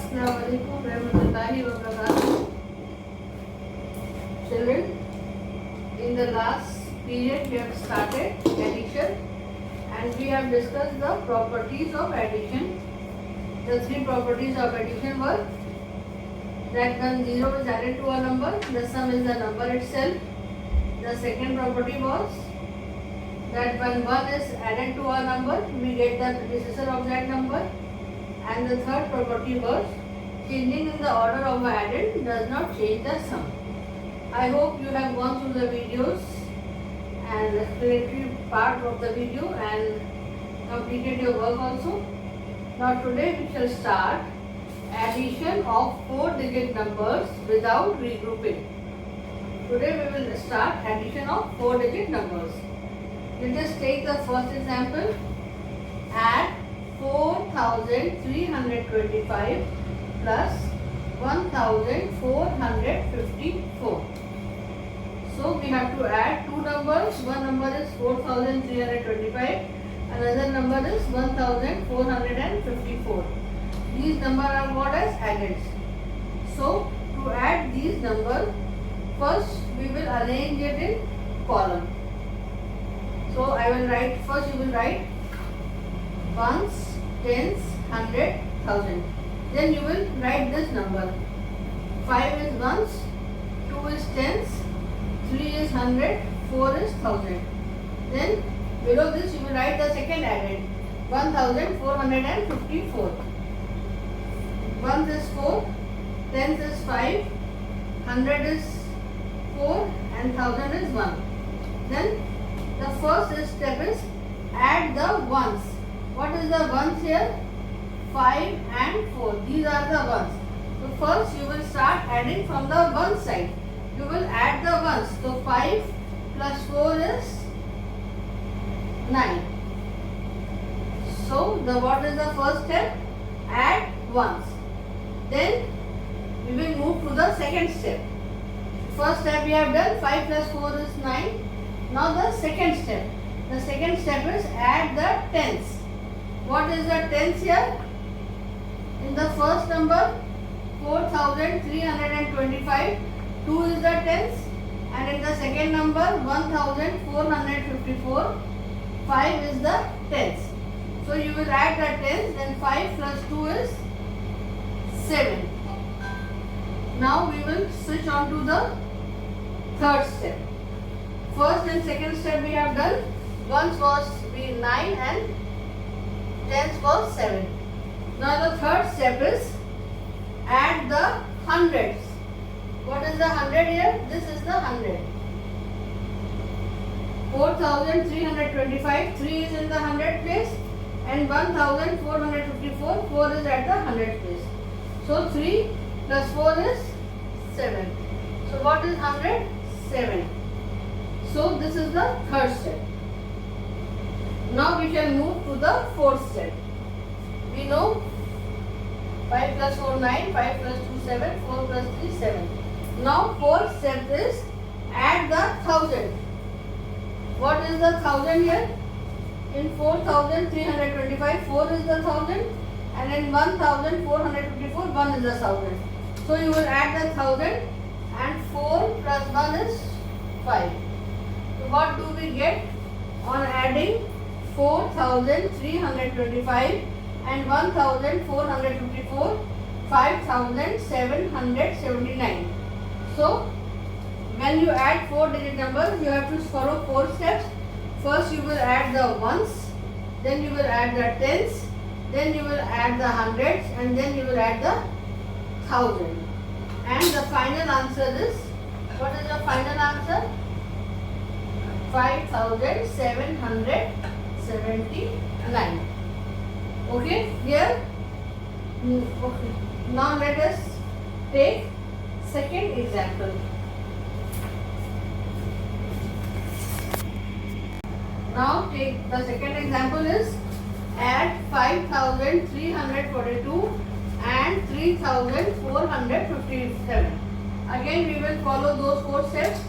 Assalamu alaikum warahmatullahi wabarakatuh. Children, in the last period we have started addition and we have discussed the properties of addition. The three properties of addition were that when 0 is added to a number, the sum is the number itself. The second property was that when 1 is added to a number, we get the predecessor of that number. And the third property was changing in the order of added does not change the sum. I hope you have gone through the videos and explanatory part of the video and completed your work also. Now today we shall start addition of 4-digit numbers without regrouping. Today we will start addition of 4-digit numbers. Let us take the first example. Add 4,325 plus 1,454. So we have to add two numbers. One number is 4,325. Another number is 1,454. These numbers are what as added. So to add these numbers, first we will arrange it in column. So I will write, first you will write ones, tens, hundred, thousand. Then you will write this number. 5 is ones, 2 is tens, 3 is hundred, 4 is thousand. Then below this you will write the second added, 1,454. Ones is 4, tens is 5, hundred is 4 and thousand is 1. Then the first step is add the ones. What is the ones here? 5 and 4. These are the ones. So first you will start adding from the one side. You will add the ones. So 5 plus 4 is 9. So what is the first step? Add ones. Then we will move to the second step. First step we have done, 5 plus 4 is 9. Now the second step. The second step is add the tens. What is the tens here? In the first number 4,325, 2 is the tens, and in the second number 1,454, 5 is the tens. So you will add the tens, then 5 plus 2 is 7. Now we will switch on to the third step. First and second step we have done. Ones was 9 and tens was 7. Now the third step is add the hundreds. What is the 100 here? This is the 100. 4,325, 3 is in the 100 place, and 1,454, 4 is at the 100 place. So 3 plus 4 is 7. So what is 100? 7. So this is the third step. Now we shall move to the fourth step. We know 5 plus 4 9, 5 plus 2 7, 4 plus 3 7. Now fourth step is add the thousand. What is the thousand here? In 4,325, 4 is the thousand, and in 1,454, 1 is the thousand. So you will add the thousand, and 4 plus 1 is 5. So what do we get on adding 4,325 and 1,454? 5,779. So when you add 4-digit numbers, you have to follow 4 steps. First you will add the ones, then you will add the tens, then you will add the hundreds, and then you will add the thousand. And the final answer is, what is the final answer? 5,779. Okay, here. Okay. Now let us take second example. Now take the second example is add 5,342 and 3,457. Again we will follow those 4 steps.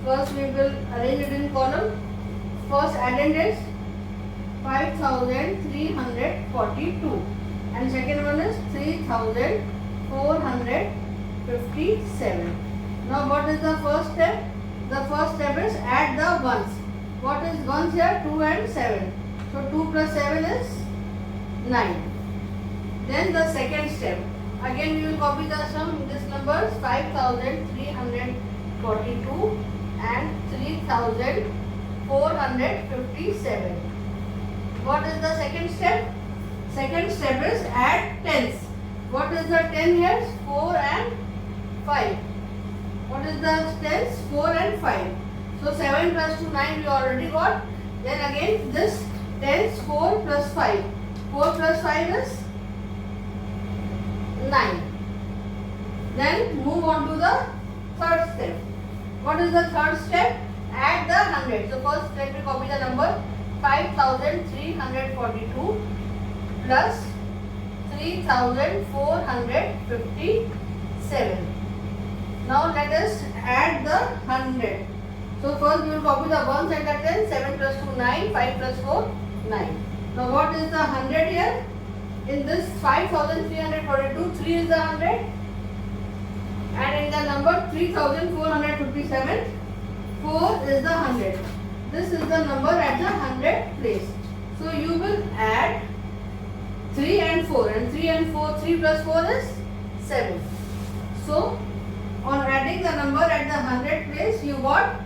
First we will arrange it in column. First addend is 5,342 and second one is 3,457. 457. Now what is the first step? The first step is add the ones. What is ones here? 2 and 7. So 2 plus 7 is 9. Then the second step. Again we will copy the sum. This numbers 5342 and 3457. What is the second step? Second step is add tens. What is the 10 here? 4 and 5. What is the tens? 4 and 5. So 7 plus 2, 9 we already got. Then again this tens 4 plus 5. 4 plus 5 is 9. Then move on to the third step. What is the third step? Add the 100. So first let me copy the number 5342 plus 3457. Now let us add the 100. So first we will copy the ones and the 10. 7 plus 2, 9. 5 plus 4, 9. Now what is the 100 here? In this 5342, 3 is the 100. And in the number 3457, 4 is the 100. This is the number at the 100 place. So you will add 3 and 4, and 3 and 4, 3 plus 4 is 7. So on adding the number at the 100 place you got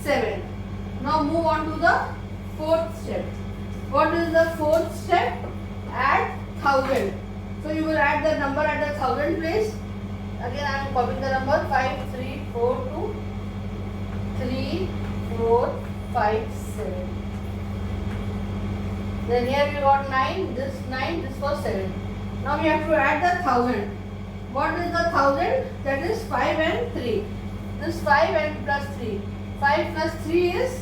7. Now move on to the fourth step. What is the fourth step? Add 1000. So you will add the number at the 1000 place. Again I am copying the number 5342 3457. Then here we got 9, this was 7. Now we have to add the 1000. What is the 1000? That is 5 and 3. This 5 and plus 3. 5 plus 3 is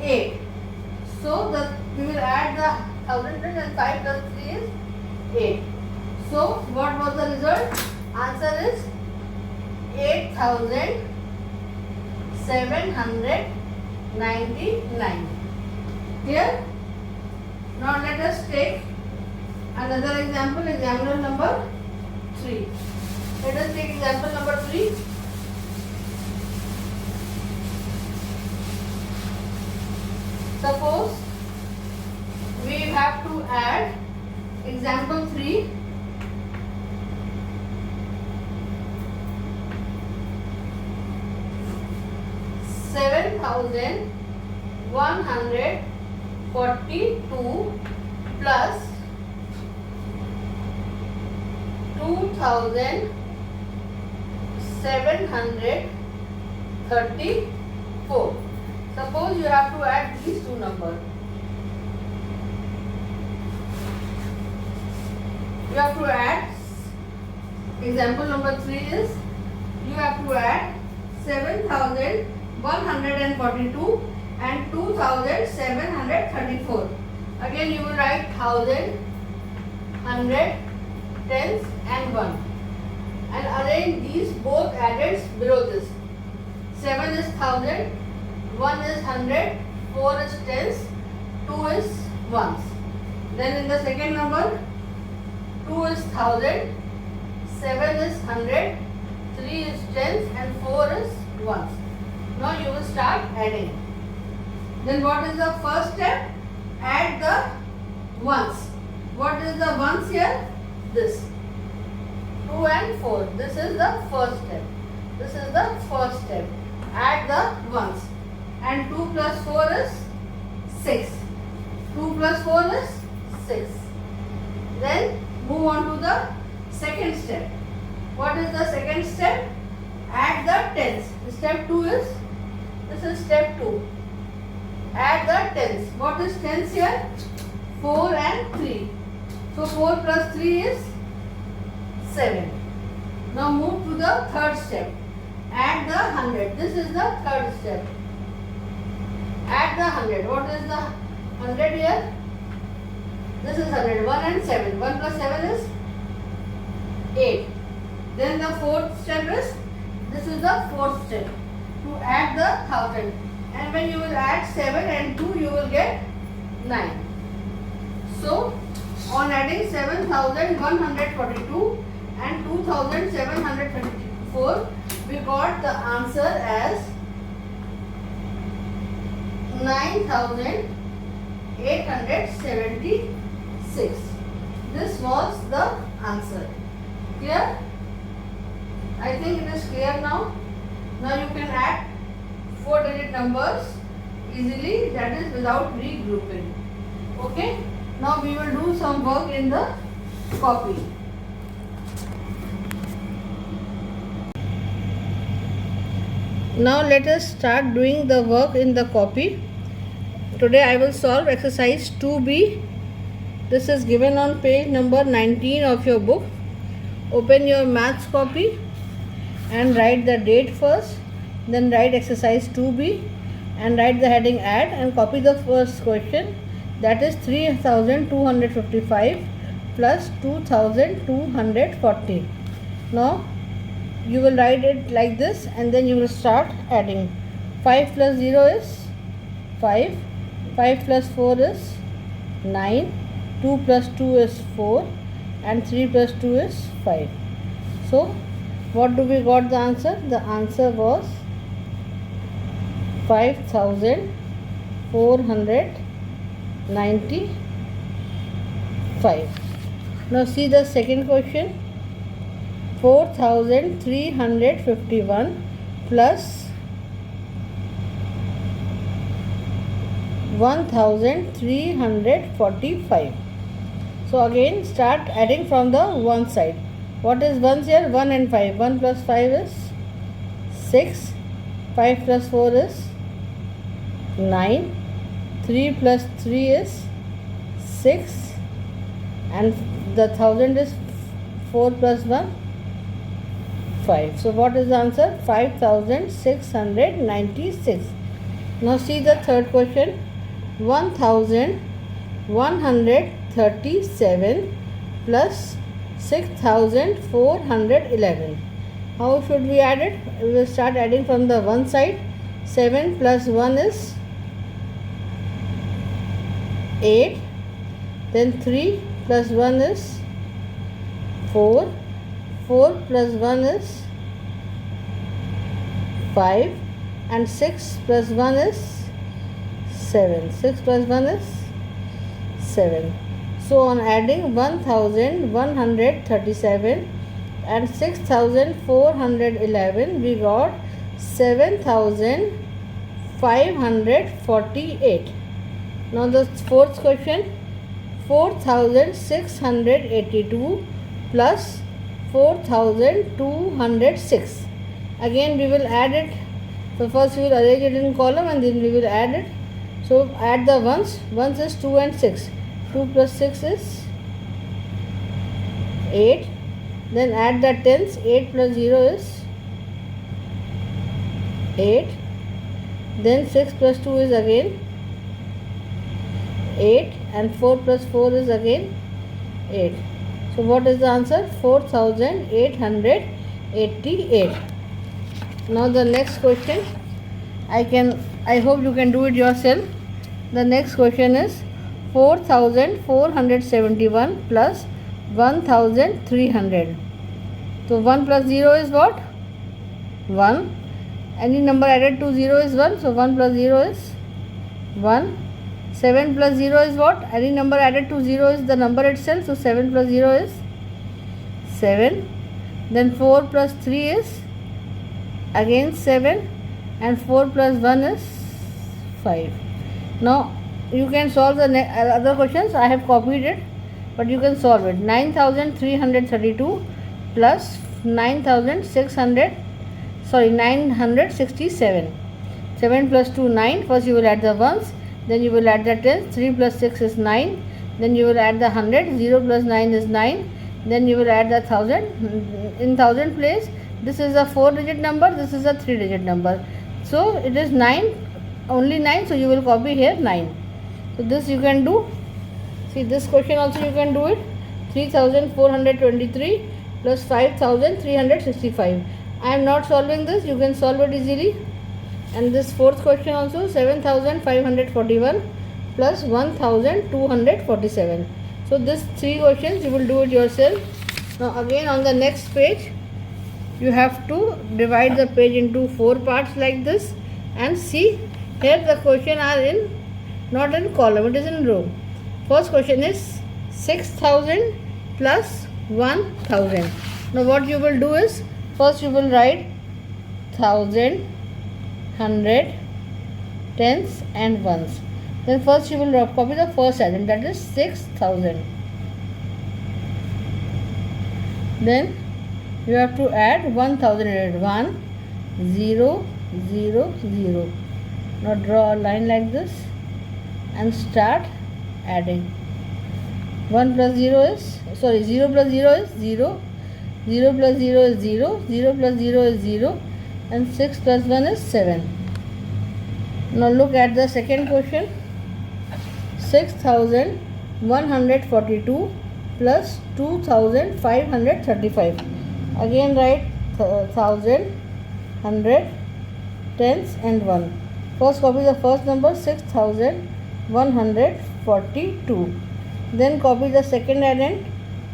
8. So we will add the 1000 and 5 plus 3 is 8. So what was the result? Answer is 8799. Here? Now let us take another example, example number 3. Let us take example number 3. Suppose we have to add example 3. $7,142 plus 2,734. Suppose you have to add these two numbers. You have to add, example number 3 is, you have to add 7,142 and 2,734. Again you will write 1,000, 100, tens and 1. And arrange these both addeds below this. 7 is 1,000, 1 is 100, 4 is tens, 2 is ones. Then in the second number, 2 is 1,000, 7 is 100, 3 is tens and 4 is ones. Now you will start adding. Then what is the first step? Add the ones. What is the ones here? This. 2 and 4. This is the first step. This is the first step. Add the ones. And 2 plus 4 is 6. 2 plus 4 is 6. Then move on to the second step. What is the second step? Add the tens. Step 2 is, this is step 2. Add the tens. What is tens here? 4 and 3. So 4 plus 3 is 7. Now move to the third step. Add the 100. This is the third step. Add the 100. What is the 100 here? This is 100. 1 and 7. 1 plus 7 is 8. Then the fourth step is, this is the fourth step. To add the 1000. And when you will add 7 and 2, you will get 9. So, on adding 7,142 and 2734. We got the answer as 9876. This was the answer. Clear? I think it is clear now. Now you can add 4-digit numbers easily, that is without regrouping. Okay? Now we will do some work in the copy. Now let us start doing the work in the copy. Today I will solve exercise 2B. This is given on page number 19 of your book. Open your maths copy and write the date first, then write exercise 2B and write the heading add and copy the first question, that is 3255 plus 2240. Now you will write it like this and then you will start adding. 5 plus 0 is 5, 5 plus 4 is 9, 2 plus 2 is 4 and 3 plus 2 is 5. So what do we got the answer? The answer was 5495. Now see the second question. 4351 plus 1345. So again start adding from the one side. What is 1 here? 1 and 5. 1 plus 5 is 6. 5 plus 4 is 9. 3 plus 3 is 6. And the 1000 is 4 plus 1, 5. So what is the answer? 5696. Now see the third question. 1137 plus 6411. How should we add it? We will start adding from the one side. 7 plus 1 is 8. Then 3 plus 1 is 4. 4 plus 1 is 5. And 6 plus 1 is 7. 6 plus 1 is 7. So on adding 1137 and 6411, we got 7548. Now the fourth question. 4682 plus 4206. Again we will add it. So first we will arrange it in column and then we will add it. So add the ones. Ones is 2 and 6. 2 plus 6 is 8. Then add the tens. 8 plus 0 is 8. Then 6 plus 2 is again 8. And 4 plus 4 is again 8. So what is the answer? 4888. Now the next question. I hope you can do it yourself. The next question is 4471 plus 1300. So 1 plus 0 is what? 1. Any number added to 0 is 1. So 1 plus 0 is 1. 7 plus 0 is what? Any number added to 0 is the number itself. So 7 plus 0 is 7. Then 4 plus 3 is again 7. And 4 plus 1 is 5. Now you can solve the other questions. I have copied it, but you can solve it. 9332 plus 967. 7 plus 2, 9. First you will add the ones, then you will add the tens. 3 plus 6 is 9. Then you will add the 100. 0 plus 9 is 9. Then you will add the 1000. In 1000 place, this is a 4-digit number, this is a 3-digit number. So it is 9, only 9. So you will copy here 9. So this you can do. See this question also you can do it. 3423 plus 5365. I am not solving this. You can solve it easily. And this fourth question also, 7541 plus 1247. So this 3 questions you will do it yourself. Now again on the next page, you have to divide the page into 4 parts like this, and see here the question are in not in column, it is in row. First question is 6,000 plus 1,000. Now what you will do is, first you will write 1,000, 100, tens and ones. Then first you will copy the first item, that is 6,000. Then you have to add 1,000. 1, 0, 0, 0. Now draw a line like this and start adding. 1 plus 0 is, 0 plus 0 is 0, 0 plus 0 is 0, 0 plus 0 is 0, and 6 plus 1 is 7. Now look at the second question. 6,142 plus 2,535. Again write 1,000, 100, tens and 1. First copy the first number 6,142. Then copy the second addend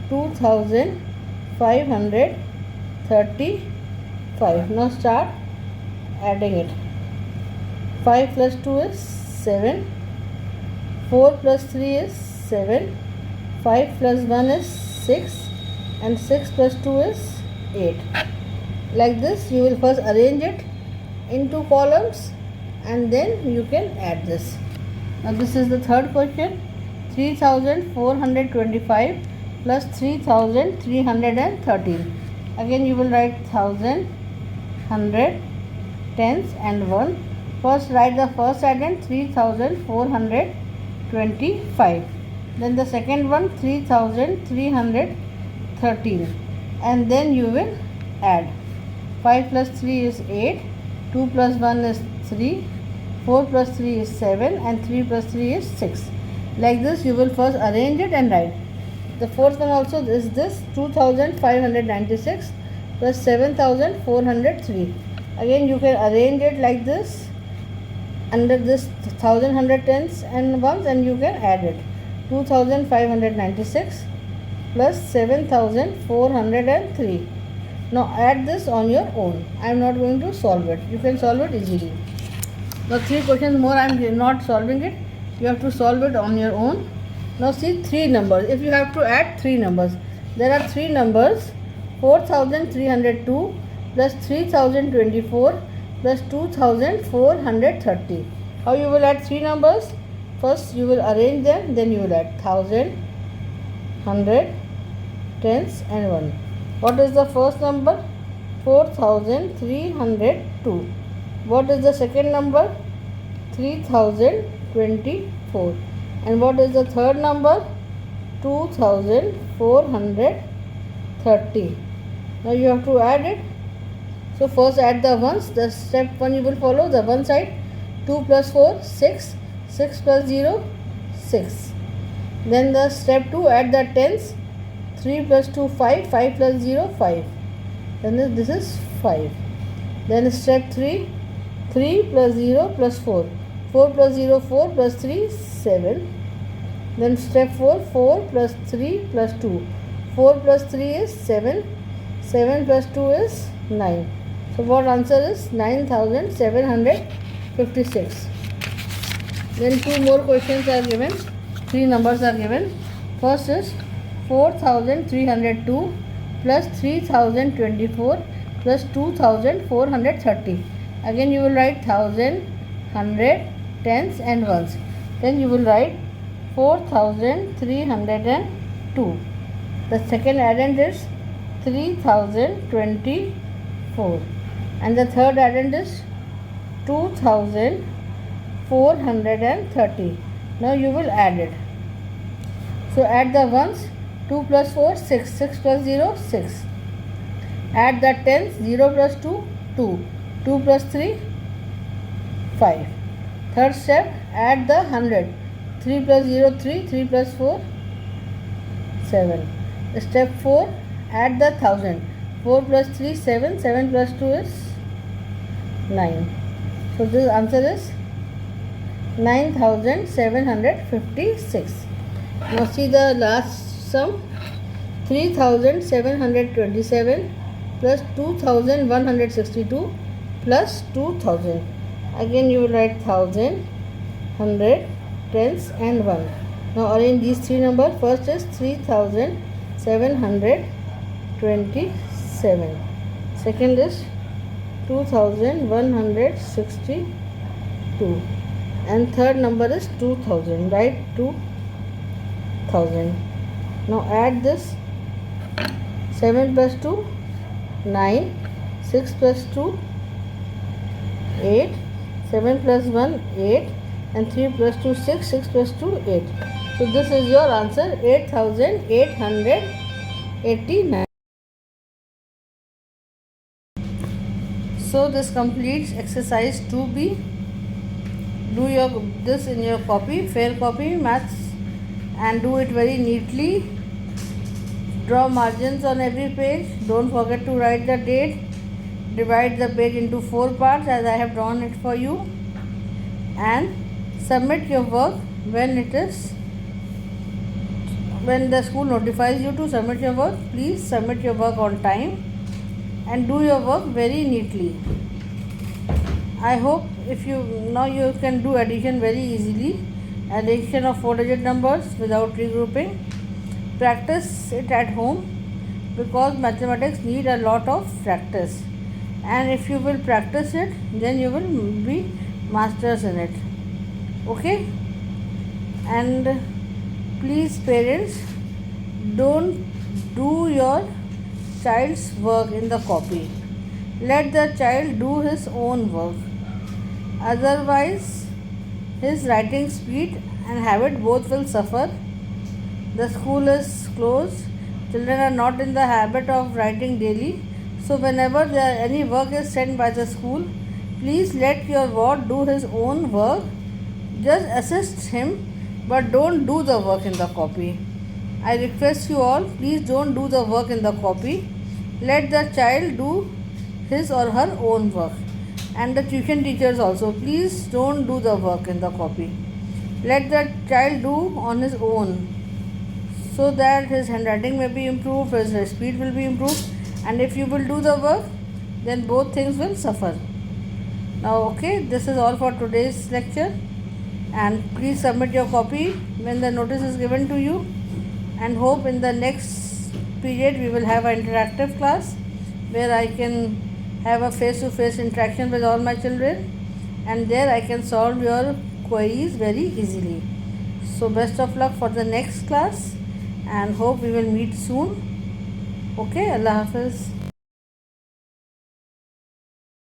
2,535. Now start adding it. 5 plus 2 is 7. 4 plus 3 is 7. 5 plus 1 is 6. And 6 plus 2 is 8. Like this you will first arrange it into columns, and then you can add this. Now this is the third question. 3,425 plus 3,313. Again you will write 1,000, 100, tens and 1. First write the first addend 3,425. Then the second one 3,313. And then you will add. 5 plus 3 is 8. 2 plus 1 is 3. 4 plus 3 is 7. And 3 plus 3 is 6. Like this you will first arrange it and write. The fourth one also is this 2,596 plus 7,403. Again you can arrange it like this under this 1,100 tens and ones, and you can add it. 2,596 plus 7,403. Now add this on your own. I am not going to solve it. You can solve it easily. Now 3 questions more, I am not solving it. You have to solve it on your own. Now see 3 numbers. If you have to add 3 numbers, there are 3 numbers: 4,302 plus 3,024 plus 2,430. How you will add 3 numbers? First you will arrange them, then you will add 1,000, 100, tens and 1. What is the first number? 4,302. What is the second number? 3,024. And what is the third number? 2,430. Now you have to add it. So first add the ones. The step 1 you will follow the one side. 2 plus 4, 6. 6 plus 0, 6. Then the step 2, add the tens. 3 plus 2, 5. 5 plus 0, 5. Then this is 5. Then step 3, 3 plus 0 plus 4. 4 plus 0, 4 plus 3, 7. Then step 4, 4 plus 3 plus 2. 4 plus 3 is 7. 7 plus 2 is 9. So what answer is? 9,756. Then 2 more questions are given. 3 numbers are given. First is 4,302 plus 3,024 plus 2,430. Again you will write 1,000, 100, tens and ones. Then you will write 4,302. The second addend is 3,024. And the third addend is 2,430. Now you will add it. So add the ones. 2 plus 4, 6. 6 plus 0, 6. Add the tens. 0 plus 2, 2. 2 plus 3, 5. Third step, add the 100. 3 plus 0, 3. 3 plus 4, 7. Step 4, add the 1,000. 4 plus 3, 7. 7 plus 2 is 9. So this answer is 9,756. Now see the last sum. 3727 plus 2162 plus 2000. Again you will write 1000, 100, tens and 1. Now arrange these three numbers. First is 3727. Second is 2162. And third number is 2000. Write 2000. Now add this. 7 plus 2, 9. 6 plus 2, 8. 7 plus 1, 8. And 3 plus 2, 6. 6 plus 2, 8. So this is your answer, 8889. So this completes exercise 2B. Do this in your copy, fair copy, maths, and do it very neatly. Draw margins on every page. Don't forget to write the date. Divide the page into 4 parts as I have drawn it for you. And submit your work when the school notifies you to submit your work. Please submit your work on time and do your work very neatly. I hope now you can do addition very easily. Addition of 4-digit numbers without regrouping. Practice it at home because mathematics need a lot of practice. And if you will practice it, then you will be masters in it. Okay? And please parents, don't do your child's work in the copy. Let the child do his own work. Otherwise, his writing speed and habit both will suffer. The school is closed. Children are not in the habit of writing daily. So whenever any work is sent by the school, please let your ward do his own work. Just assist him, but don't do the work in the copy. I request you all, please don't do the work in the copy. Let the child do his or her own work. And the tuition teachers also, please don't do the work in the copy. Let the child do on his own, so that his handwriting may be improved, his speed will be improved, and if you will do the work, then both things will suffer. Now okay, this is all for today's lecture, and please submit your copy when the notice is given to you, and hope in the next period we will have an interactive class where I can have a face-to-face interaction with all my children, and there I can solve your queries very easily. So best of luck for the next class, and hope we will meet soon. Okay, Allah Hafiz.